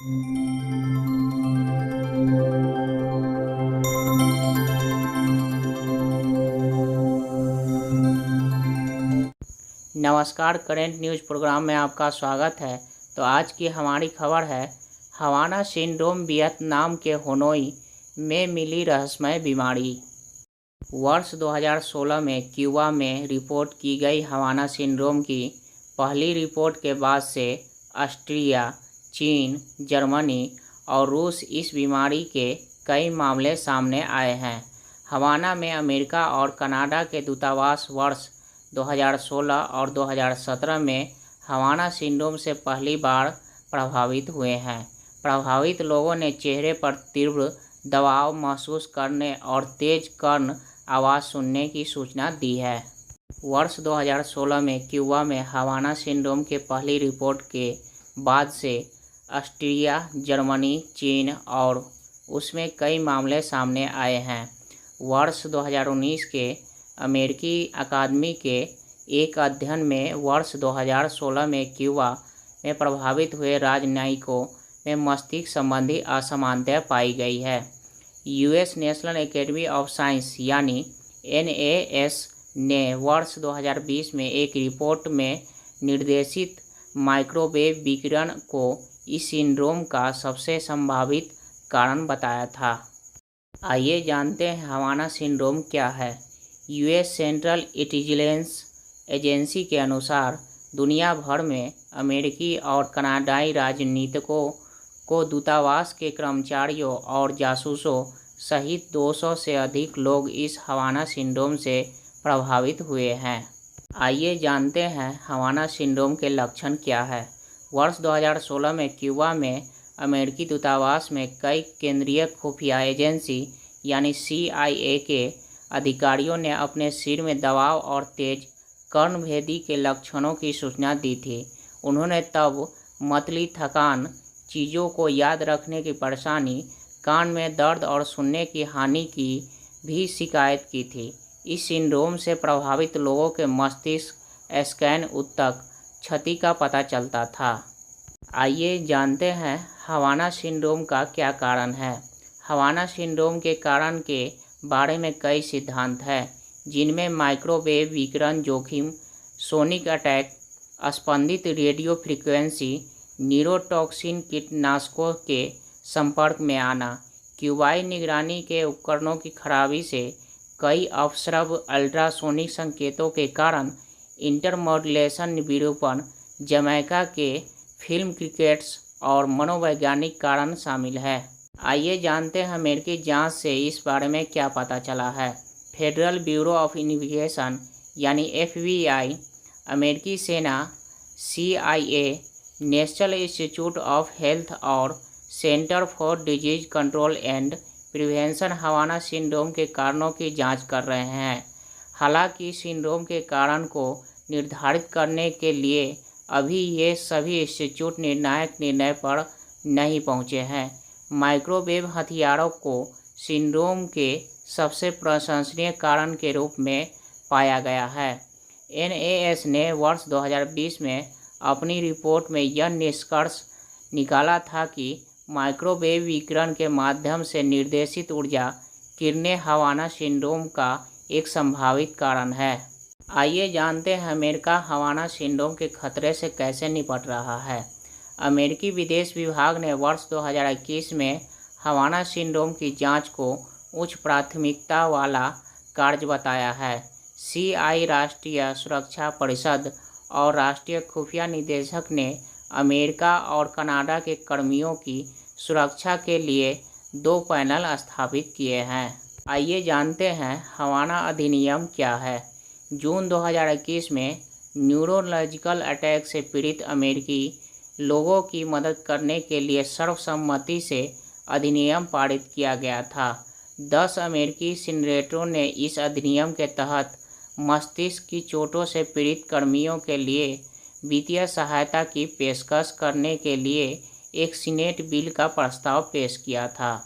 नमस्कार, current news programme में आपका स्वागत है। तो आज की हमारी खबर है, हवाना सिंड्रोम वियतनाम के हनोई में मिली रहस्यमय बीमारी। वर्ष 2016 में क्यूबा में रिपोर्ट की गई हवाना सिंड्रोम की पहली रिपोर्ट के बाद से ऑस्ट्रिया, चीन, जर्मनी और रूस इस बीमारी के कई मामले सामने आए हैं। हवाना में अमेरिका और कनाडा के दूतावास वर्ष 2016 और 2017 में हवाना सिंड्रोम से पहली बार प्रभावित हुए हैं। प्रभावित लोगों ने चेहरे पर तीव्र दबाव महसूस करने और तेज कर्ण आवाज़ सुनने की सूचना दी है। वर्ष 2016 में क्यूबा में हवाना सिंड्रोम के पहली रिपोर्ट के बाद से ऑस्ट्रिया, जर्मनी, चीन और उसमें कई मामले सामने आए हैं। वर्ष 2019 के अमेरिकी अकादमी के एक अध्ययन में वर्ष 2016 में क्यूबा में प्रभावित हुए राजनयिकों में मस्तिष्क संबंधी असमानता पाई गई है। US national academy of science यानी NAS ने वर्ष 2020 में एक रिपोर्ट में निर्देशित माइक्रोवेव विकिरण को इस सिंड्रोम का सबसे संभावित कारण बताया था। आइए जानते हैं हवाना सिंड्रोम क्या है। यूएस सेंट्रल इंटेलिजेंस एजेंसी के अनुसार दुनिया भर में अमेरिकी और कनाडाई राजनीतिकों को दूतावास के कर्मचारियों और जासूसों सहित 200 से अधिक लोग इस हवाना सिंड्रोम से प्रभावित हुए हैं। आइए जानते हैं हवाना सिंड्रोम के लक्षण क्या है। वर्ष 2016 में क्यूबा में अमेरिकी दूतावास में कई केंद्रीय खुफिया एजेंसी यानी CIA के अधिकारियों ने अपने सिर में दबाव और तेज कर्णभेदी के लक्षणों की सूचना दी थी। उन्होंने तब मतली थकान, चीज़ों को याद रखने की परेशानी, कान में दर्द और सुनने की हानि की भी शिकायत की थी। इस सिंड्रोम से प्रभावित लोगों के मस्तिष्क स्कैन ऊतक क्षति का पता चलता था। आइए जानते हैं हवाना सिंड्रोम का क्या कारण है। हवाना सिंड्रोम के कारण के बारे में कई सिद्धांत हैं, जिनमें माइक्रोवेव विकिरण जोखिम, सोनिक अटैक, स्पंदित रेडियो फ्रीक्वेंसी, न्यूरोटॉक्सिन कीटनाशकों के संपर्क में आना, क्यूबाई निगरानी के उपकरणों की खराबी से कई अपश्रव अल्ट्रासोनिक संकेतों के कारण इंटरमॉड्यूलेशन विरूपण, जमैका के फिल्म क्रिकेट्स और मनोवैज्ञानिक कारण शामिल है। आइए जानते हैं अमेरिकी जांच से इस बारे में क्या पता चला है। फेडरल ब्यूरो ऑफ इन्वेस्टिगेशन यानी FBI, अमेरिकी सेना, CIA, national institute of health और center for disease control and prevention Havana syndrome के कारणों की जांच कर रहे हैं। हालांकि सिंड्रोम के कारण को निर्धारित करने के लिए अभी ये सभी इंस्टीट्यूट निर्णायक निर्णय पर नहीं पहुंचे हैं। माइक्रोवेव हथियारों को सिंड्रोम के सबसे प्रशंसनीय कारण के रूप में पाया गया है। NAS ने वर्ष 2020 में अपनी रिपोर्ट में यह निष्कर्ष निकाला था कि माइक्रोवेव विकिरण के माध्यम से निर्देशित ऊर्जा किरणें हवाना सिंड्रोम का एक संभावित कारण है। आइए जानते हैं अमेरिका हवाना सिंड्रोम के खतरे से कैसे निपट रहा है। अमेरिकी विदेश विभाग ने वर्ष 2021 में हवाना सिंड्रोम की जांच को उच्च प्राथमिकता वाला कार्य बताया है। CIA, राष्ट्रीय सुरक्षा परिषद और राष्ट्रीय खुफिया निदेशक ने अमेरिका और कनाडा के कर्मियों की सुरक्षा के लिए 2 पैनल स्थापित किए हैं। आइए जानते हैं हवाना अधिनियम क्या है। जून 2021 में न्यूरोलॉजिकल अटैक से पीड़ित अमेरिकी लोगों की मदद करने के लिए सर्वसम्मति से अधिनियम पारित किया गया था। 10 अमेरिकी सीनेटरों ने इस अधिनियम के तहत मस्तिष्क की चोटों से पीड़ित कर्मियों के लिए वित्तीय सहायता की पेशकश करने के लिए एक सीनेट बिल का प्रस्ताव पेश किया था।